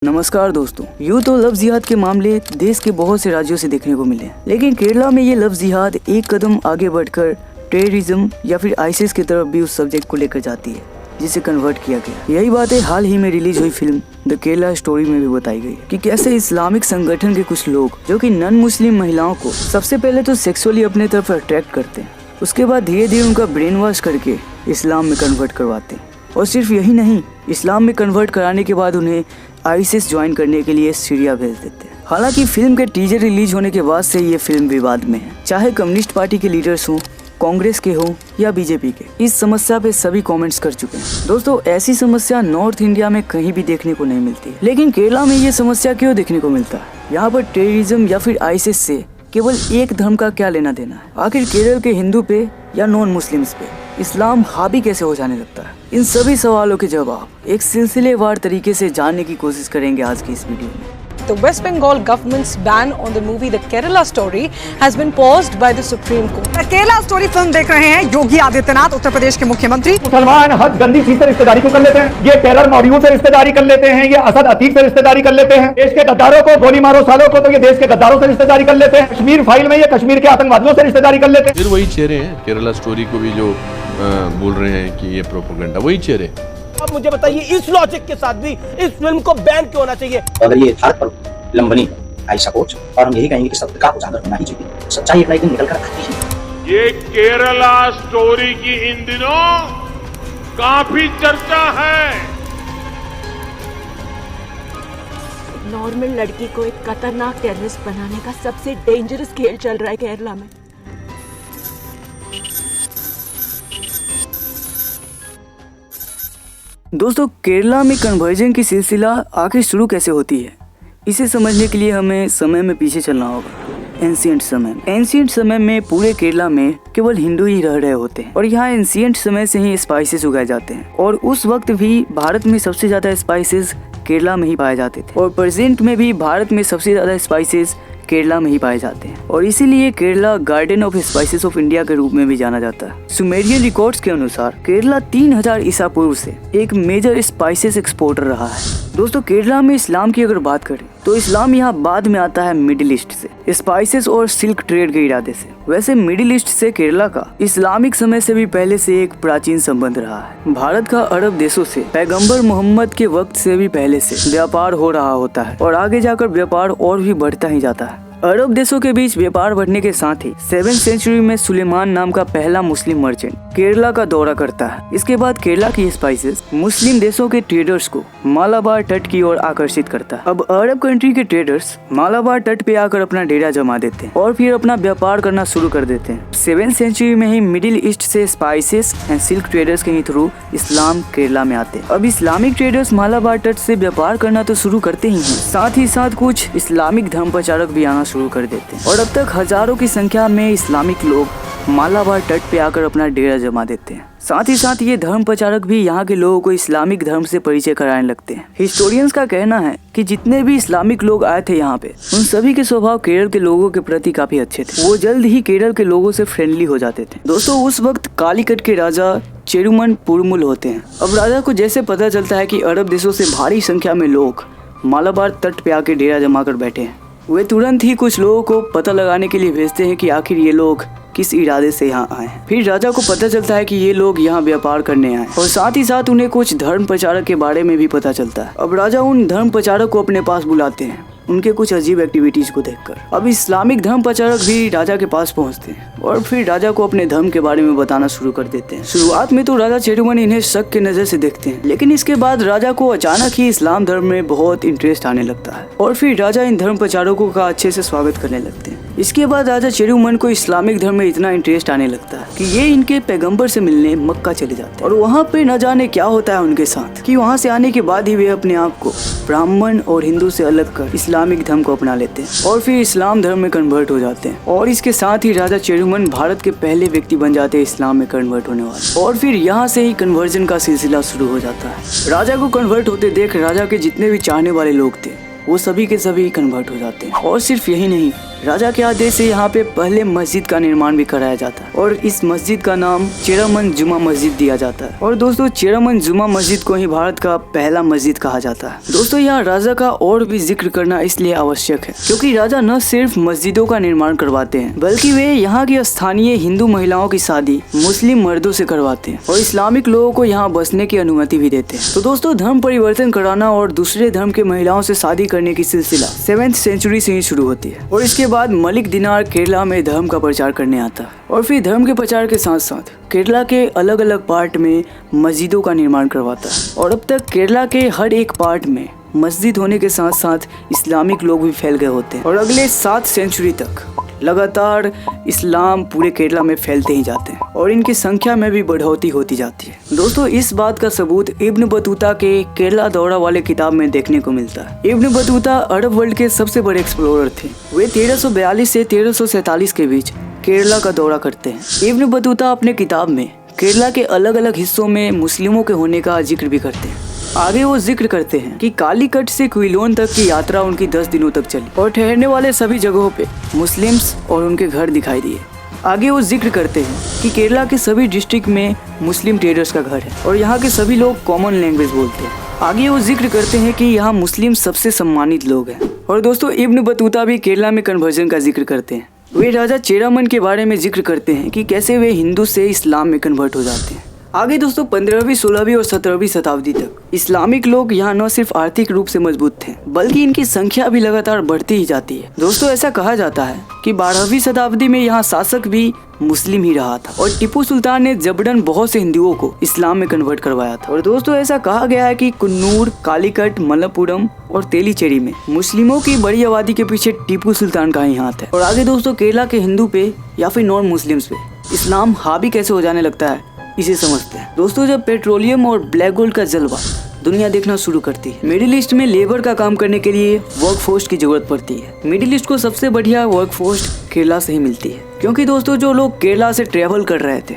नमस्कार दोस्तों, यूँ तो लफ्ज़ जिहाद के मामले देश के बहुत से राज्यों से देखने को मिले, लेकिन केरला में ये लफ्ज़ जिहाद एक कदम आगे बढ़कर टेररिज्म या फिर आईसिस की तरफ भी उस सब्जेक्ट को लेकर जाती है जिसे कन्वर्ट किया गया। यही बातें हाल ही में रिलीज हुई फिल्म द केरला स्टोरी में भी बताई गई कि कैसे इस्लामिक संगठन के कुछ लोग जो कि नॉन मुस्लिम महिलाओं को सबसे पहले तो सेक्सुअली अपने तरफ अट्रैक्ट करते हैं, उसके बाद धीरे धीरे उनका ब्रेन वॉश करके इस्लाम में कन्वर्ट करवाते हैं। और सिर्फ यही नहीं, इस्लाम में कन्वर्ट कराने के बाद उन्हें आईसिस ज्वाइन करने के लिए सीरिया भेज देते हैं। हालांकि फिल्म के टीजर रिलीज होने के बाद से ये फिल्म विवाद में है, चाहे कम्युनिस्ट पार्टी के लीडर्स हों, कांग्रेस के हों या बीजेपी के। इस समस्या पे सभी कमेंट्स कर चुके हैं। दोस्तों, ऐसी समस्या नॉर्थ इंडिया में कहीं भी देखने को नहीं मिलती, लेकिन केरला में ये समस्या क्यों देखने को मिलता है? यहाँ पर टेररिज्म या फिर आईसिस से केवल एक धर्म का क्या लेना देना है? आखिर केरल के हिंदू पे या नॉन मुस्लिम्स पे इस्लाम हावी कैसे हो जाने लगता है? इन सभी सवालों के जवाब एक सिलसिलेवार तरीके से जानने की कोशिश करेंगे आज की इस वीडियो में। The West Bengal government's ban on the movie The Kerala Story has been paused by the Supreme Court. The Kerala Story film देख रहे हैं योगी आदित्यनाथ, उत्तर प्रदेश के मुख्यमंत्री। मुसलमान हद गंदी चीज से रिश्तेदारी को कर लेते हैं, ये टेरर मॉड्यूल से रिश्तेदारी कर लेते हैं, ये असद अतीक से रिश्तेदारी कर लेते हैं, देश के गद्दारों को गोली मारो सालों को, तो ये देश के गद्दारों से रिश्तेदारी कर लेते हैं, कश्मीर फाइल में ये कश्मीर के आतंकवादियों से रिश्तेदारी कर लेते हैं। फिर वही चेहरे हैं केरला स्टोरी को भी जो बोल रहे हैं कि ये प्रोपेगेंडा, वही चेहरे। अब मुझे बताइए, इस लॉजिक के साथ भी इस फिल्म को बैन क्यों होना चाहिए? अगर ये यथार्थ पर फिल्म बनी आई सपोर्ट, और हम यही कहेंगे कि सत्य का उजागर होना ही चाहिए। सच्चाई एक ना एक दिन निकल कर आती है। ये केरला स्टोरी की इन दिनों काफी चर्चा है। नॉर्मल लड़की को एक खतरनाक टेररिस्ट बनाने का सबसे डेंजरस खेल चल रहा है केरला में। दोस्तों, केरला में कन्वर्जन की सिलसिला आखिर शुरू कैसे होती है, इसे समझने के लिए हमें समय में पीछे चलना होगा। एंशिएंट समय में पूरे केरला में केवल हिंदू ही रह रहे होते हैं और यहाँ एंशिएंट समय से ही स्पाइसेस उगाए जाते हैं और उस वक्त भी भारत में सबसे ज्यादा स्पाइसेस केरला में ही पाए जाते थे और प्रेजेंट में भी भारत में सबसे ज्यादा स्पाइसेस केरला में ही पाए जाते हैं और इसीलिए Kerala garden of spices of India के रूप में भी जाना जाता है। सुमेरियन रिकॉर्ड्स के अनुसार केरला 3000 ईसा पूर्व से एक मेजर स्पाइसेस एक्सपोर्टर रहा है। दोस्तों, केरला में इस्लाम की अगर बात करें तो इस्लाम यहाँ बाद में आता है मिडिल ईस्ट से, स्पाइसेस और सिल्क ट्रेड के इरादे से। वैसे मिडिल ईस्ट से केरला का इस्लामिक समय से भी पहले से एक प्राचीन संबंध रहा है। भारत का अरब देशों से पैगंबर मोहम्मद के वक्त से भी पहले से व्यापार हो रहा होता है और आगे जाकर व्यापार और भी बढ़ता ही जाता है। अरब देशों के बीच व्यापार बढ़ने के साथ ही 7th सेंचुरी में सुलेमान नाम का पहला मुस्लिम मर्चेंट केरला का दौरा करता है। इसके बाद केरला की स्पाइसेस मुस्लिम देशों के ट्रेडर्स को मालाबार तट की ओर आकर्षित करता है। अब अरब कंट्री के ट्रेडर्स मालाबार तट पे आकर अपना डेरा जमा देते हैं और फिर अपना व्यापार करना शुरू कर देते हैं। 7th सेंचुरी में ही मिडिल ईस्ट से स्पाइसेस एंड सिल्क ट्रेडर्स के थ्रू इस्लाम केरला में आते हैं। अब इस्लामिक ट्रेडर्स मालाबार तट से व्यापार करना तो शुरू करते ही हैं, साथ ही साथ कुछ इस्लामिक धर्म प्रचारक भी आना शुरू कर देते हैं और अब तक हजारों की संख्या में इस्लामिक लोग मालाबार तट पे आकर अपना डेरा जमा देते हैं। साथ ही साथ ये धर्म प्रचारक भी यहाँ के लोगों को इस्लामिक धर्म से परिचय कराने लगते हैं। हिस्टोरियंस का कहना है कि जितने भी इस्लामिक लोग आए थे यहाँ पे, उन सभी के स्वभाव केरल के लोगों के प्रति काफी अच्छे थे। वो जल्द ही केरल के लोगों से फ्रेंडली हो जाते थे। दोस्तों, उस वक्त कालीकट के राजा चेरुमन पुरमुल होते हैं। अब राजा को जैसे पता चलता है कि अरब देशों से भारी संख्या में लोग मालाबार तट पे आके डेरा जमा कर बैठे हैं, वे तुरंत ही कुछ लोगों को पता लगाने के लिए भेजते हैं कि आखिर ये लोग किस इरादे से यहाँ आए। फिर राजा को पता चलता है कि ये लोग यहाँ व्यापार करने आए और साथ ही साथ उन्हें कुछ धर्म प्रचारक के बारे में भी पता चलता है। अब राजा उन धर्म प्रचारक को अपने पास बुलाते हैं उनके कुछ अजीब एक्टिविटीज को देखकर। अब इस्लामिक धर्म प्रचारक भी राजा के पास पहुंचते हैं और फिर राजा को अपने धर्म के बारे में बताना शुरू कर देते हैं। शुरुआत में तो राजा चेरुमन इन्हें शक के नजर से देखते हैं, लेकिन इसके बाद राजा को अचानक ही इस्लाम धर्म में बहुत इंटरेस्ट आने लगता है और फिर राजा इन धर्म प्रचारकों का अच्छे से स्वागत करने लगते हैं। इसके बाद राजा चेरुमन को इस्लामिक धर्म में इतना इंटरेस्ट आने लगता है कि ये इनके पैगंबर से मिलने मक्का चले जाते हैं और वहाँ पे न जाने क्या होता है उनके साथ कि वहाँ से आने के बाद ही वे अपने आप को ब्राह्मण और हिंदू से अलग कर इस्लामिक धर्म को अपना लेते हैं और फिर इस्लाम धर्म में कन्वर्ट हो जाते हैं। और इसके साथ ही राजा चेरुमन भारत के पहले व्यक्ति बन जाते हैं इस्लाम में कन्वर्ट होने वाले और फिर यहाँ से ही कन्वर्जन का सिलसिला शुरू हो जाता है। राजा को कन्वर्ट होते देख राजा के जितने भी चाहने वाले लोग थे वो सभी के सभी कन्वर्ट हो जाते हैं। और सिर्फ यही नहीं, राजा के आदेश से यहाँ पे पहले मस्जिद का निर्माण भी कराया जाता है और इस मस्जिद का नाम चेरामन जुमा मस्जिद दिया जाता है। और दोस्तों चेरामन जुमा मस्जिद को ही भारत का पहला मस्जिद कहा जाता है। दोस्तों यहाँ राजा का और भी जिक्र करना इसलिए आवश्यक है क्योंकि राजा न सिर्फ मस्जिदों का निर्माण करवाते हैं बल्कि वे यहाँ की स्थानीय हिंदू महिलाओं की शादी मुस्लिम मर्दों से करवाते हैं और इस्लामिक लोगों को यहाँ बसने की अनुमति भी देते हैं। तो दोस्तों धर्म परिवर्तन कराना और दूसरे धर्म के महिलाओं से शादी करने की सिलसिला 7th सेंचुरी से ही शुरू होती है और इसके बाद मलिक दिनार केरला में धर्म का प्रचार करने आता है और फिर धर्म के प्रचार के साथ साथ केरला के अलग अलग पार्ट में मस्जिदों का निर्माण करवाता है और अब तक केरला के हर एक पार्ट में मस्जिद होने के साथ साथ इस्लामिक लोग भी फैल गए होते हैं और अगले 7 सेंचुरी तक लगातार इस्लाम पूरे केरला में फैलते ही जाते हैं और इनकी संख्या में भी बढ़ोतरी होती जाती है। दोस्तों इस बात का सबूत इब्न बतूता के केरला दौरा वाले किताब में देखने को मिलता है। इब्न बतूता अरब वर्ल्ड के सबसे बड़े एक्सप्लोरर थे। वे 1342 से 1347 के बीच केरला का दौरा करते हैं। इब्न बतूता अपने किताब में केरला के अलग अलग हिस्सों में मुस्लिमों के होने का जिक्र भी करते हैं। आगे वो जिक्र करते हैं कि कालीकट से क्विलोन तक की यात्रा उनकी 10 दिनों तक चली और ठहरने वाले सभी जगहों पे मुस्लिम्स और उनके घर दिखाई दिए। आगे वो जिक्र करते हैं कि केरला के सभी डिस्ट्रिक्ट में मुस्लिम ट्रेडर्स का घर है और यहाँ के सभी लोग कॉमन लैंग्वेज बोलते हैं। आगे वो जिक्र करते हैं कि यहाँ मुस्लिम सबसे सम्मानित लोग हैं। और दोस्तों इब्न बतूता भी केरला में कन्वर्जन का जिक्र करते हैं। वे राजा चेरामन के बारे में जिक्र करते हैं कि कैसे वे हिंदू से इस्लाम में कन्वर्ट हो जाते हैं। आगे दोस्तों 15वीं, 16वीं और 17वीं शताब्दी तक इस्लामिक लोग यहाँ न सिर्फ आर्थिक रूप से मजबूत थे बल्कि इनकी संख्या भी लगातार बढ़ती ही जाती है। दोस्तों ऐसा कहा जाता है कि 12वीं शताब्दी में यहाँ शासक भी मुस्लिम ही रहा था और टीपू सुल्तान ने जबरन बहुत से हिंदुओं को इस्लाम में कन्वर्ट करवाया था। और दोस्तों ऐसा कहा गया है कि कुन्नूर, कालीकट, मलप्पुरम और तेलीचेरी में मुस्लिमों की बड़ी आबादी के पीछे टीपू सुल्तान का ही हाथ है। और आगे दोस्तों केरला के हिंदू पे या फिर नॉन मुस्लिम्स पे इस्लाम हावी कैसे हो जाने लगता है इसे समझते हैं। दोस्तों जब पेट्रोलियम और ब्लैक गोल्ड का जलवा दुनिया देखना शुरू करती है, मिडिल ईस्ट में लेबर का काम करने के लिए वर्क फोर्स की जरूरत पड़ती है। मिडिल ईस्ट को सबसे बढ़िया वर्क फोर्स केरला से ही मिलती है क्योंकि दोस्तों जो लोग केरला से ट्रेवल कर रहे थे,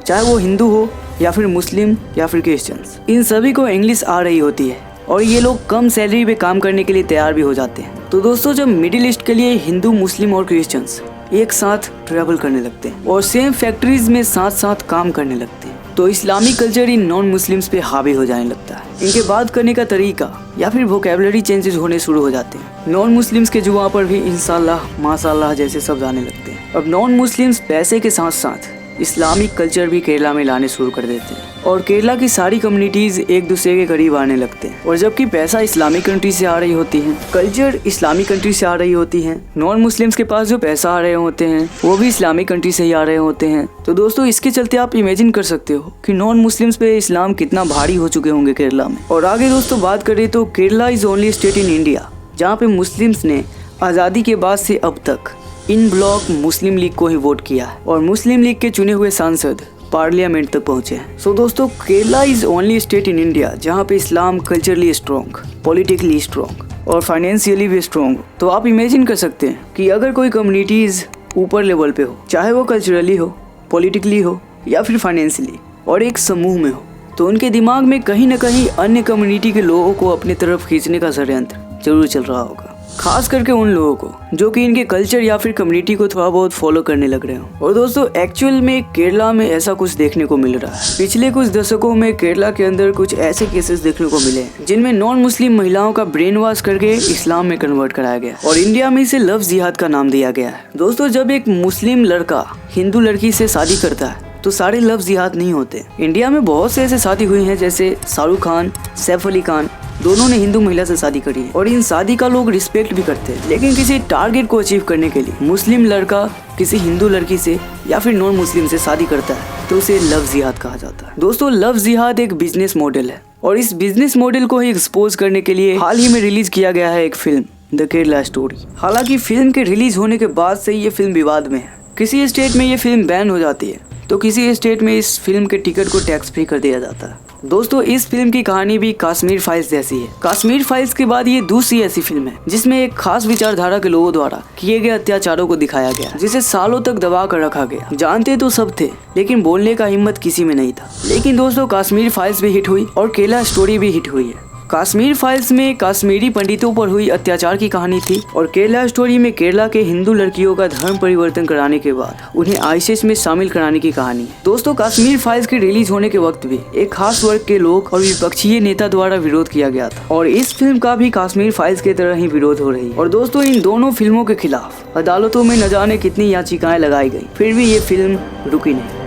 चाहे वो हिंदू हो या फिर मुस्लिम या फिर क्रिश्चियंस, इन सभी को इंग्लिश आ रही होती है और ये लोग कम सैलरी पे काम करने के लिए तैयार भी हो जाते हैं। तो दोस्तों जब मिडिल ईस्ट के लिए हिंदू, मुस्लिम और क्रिश्चियंस एक साथ ट्रेवल करने लगते हैं और सेम फैक्ट्रीज में साथ साथ काम करने लगते हैं तो Islamic culture in non Muslims पे हावी हो जाने लगता है। इनके बात करने का तरीका या फिर वोकैबुलरी चेंजेस होने शुरू हो जाते हैं। नॉन मुस्लिम्स के जुबान पर भी इंशाल्लाह, माशाल्लाह जैसे शब्द आने लगते हैं। अब नॉन मुस्लिम्स पैसे के साथ साथ इस्लामिक कल्चर भी केरला में लाने शुरू कर देते हैं और केरला की सारी कम्युनिटीज एक दूसरे के करीब आने लगते हैं। और जबकि पैसा इस्लामिक कंट्री से आ रही होती है, कल्चर इस्लामिक कंट्री से आ रही होती है, नॉन मुस्लिम्स के पास जो पैसा आ रहे होते हैं वो भी इस्लामिक कंट्री से ही आ रहे होते हैं। तो दोस्तों इसके चलते आप इमेजिन कर सकते हो कि नॉन मुस्लिम्स पे इस्लाम कितना भारी हो चुके होंगे केरला में। और आगे दोस्तों बात करें तो Kerala is only state in India जहाँ पे मुस्लिम्स ने आज़ादी के बाद से अब तक इन ब्लॉक मुस्लिम लीग को ही वोट किया है और मुस्लिम लीग के चुने हुए सांसद पार्लियामेंट तक पहुंचे हैं। सो दोस्तों Kerala is only state in India जहां पे इस्लाम कल्चरली स्ट्रॉन्ग, पॉलिटिकली स्ट्रॉन्ग और फाइनेंशियली भी स्ट्रॉन्ग। तो आप इमेजिन कर सकते हैं कि अगर कोई कम्युनिटीज ऊपर लेवल पे हो, चाहे वो कल्चरली हो, पॉलिटिकली हो या फिर फाइनेंशियली, और एक समूह में हो, तो उनके दिमाग में कहीं ना कहीं अन्य कम्युनिटी के लोगों को अपनी तरफ खींचने का षड्यंत्र जरूर चल रहा होगा, खास करके उन लोगों को जो कि इनके कल्चर या फिर कम्युनिटी को थोड़ा बहुत फॉलो करने लग रहे हो। और दोस्तों एक्चुअल में केरला में ऐसा कुछ देखने को मिल रहा है। पिछले कुछ दशकों में केरला के अंदर कुछ ऐसे केसेस देखने को मिले हैं जिनमें नॉन मुस्लिम महिलाओं का ब्रेन वॉश करके इस्लाम में कन्वर्ट कराया गया और इंडिया में इसे लव जिहाद का नाम दिया गया है। दोस्तों जब एक मुस्लिम लड़का हिंदू लड़की से शादी करता है तो सारे लव जिहाद नहीं होते। इंडिया में बहुत से ऐसे शादी हुई हैं जैसे शाहरुख खान, सैफ अली खान, दोनों ने हिंदू महिला से शादी करी है और इन शादी का लोग रिस्पेक्ट भी करते हैं। लेकिन किसी टारगेट को अचीव करने के लिए मुस्लिम लड़का किसी हिंदू लड़की से या फिर नॉन मुस्लिम से शादी करता है तो उसे लव जिहाद कहा जाता है। दोस्तों लव जिहाद एक बिजनेस मॉडल है और इस बिजनेस मॉडल को ही एक्सपोज करने के लिए हाल ही में रिलीज किया गया है एक फिल्म द केरला स्टोरी। हालांकि फिल्म के रिलीज होने के बाद से ये फिल्म विवाद में है। किसी स्टेट में ये फिल्म बैन हो जाती है तो किसी स्टेट में इस फिल्म के टिकट को टैक्स फ्री कर दिया जाता है। दोस्तों इस फिल्म की कहानी भी कश्मीर फाइल्स जैसी है। कश्मीर फाइल्स के बाद ये दूसरी ऐसी फिल्म है जिसमें एक खास विचारधारा के लोगों द्वारा किए गए अत्याचारों को दिखाया गया, जिसे सालों तक दबा कर रखा गया। जानते तो सब थे लेकिन बोलने का हिम्मत किसी में नहीं था। लेकिन दोस्तों कश्मीर फाइल्स भी हिट हुई और केरला स्टोरी भी हिट हुई है। कश्मीर फाइल्स में कश्मीरी पंडितों पर हुई अत्याचार की कहानी थी और केरला स्टोरी में केरला के हिंदू लड़कियों का धर्म परिवर्तन कराने के बाद उन्हें आईसीस में शामिल कराने की कहानी है। दोस्तों, कश्मीर फाइल्स के रिलीज होने के वक्त भी एक खास वर्ग के लोग और विपक्षीय नेता द्वारा विरोध किया गया था और इस फिल्म का भी कश्मीर फाइल्स की तरह ही विरोध हो रही है। और दोस्तों, इन दोनों फिल्मों के खिलाफ अदालतों में न जाने कितनी याचिकाएं लगाई गई, फिर भी ये फिल्म रुकी नहीं।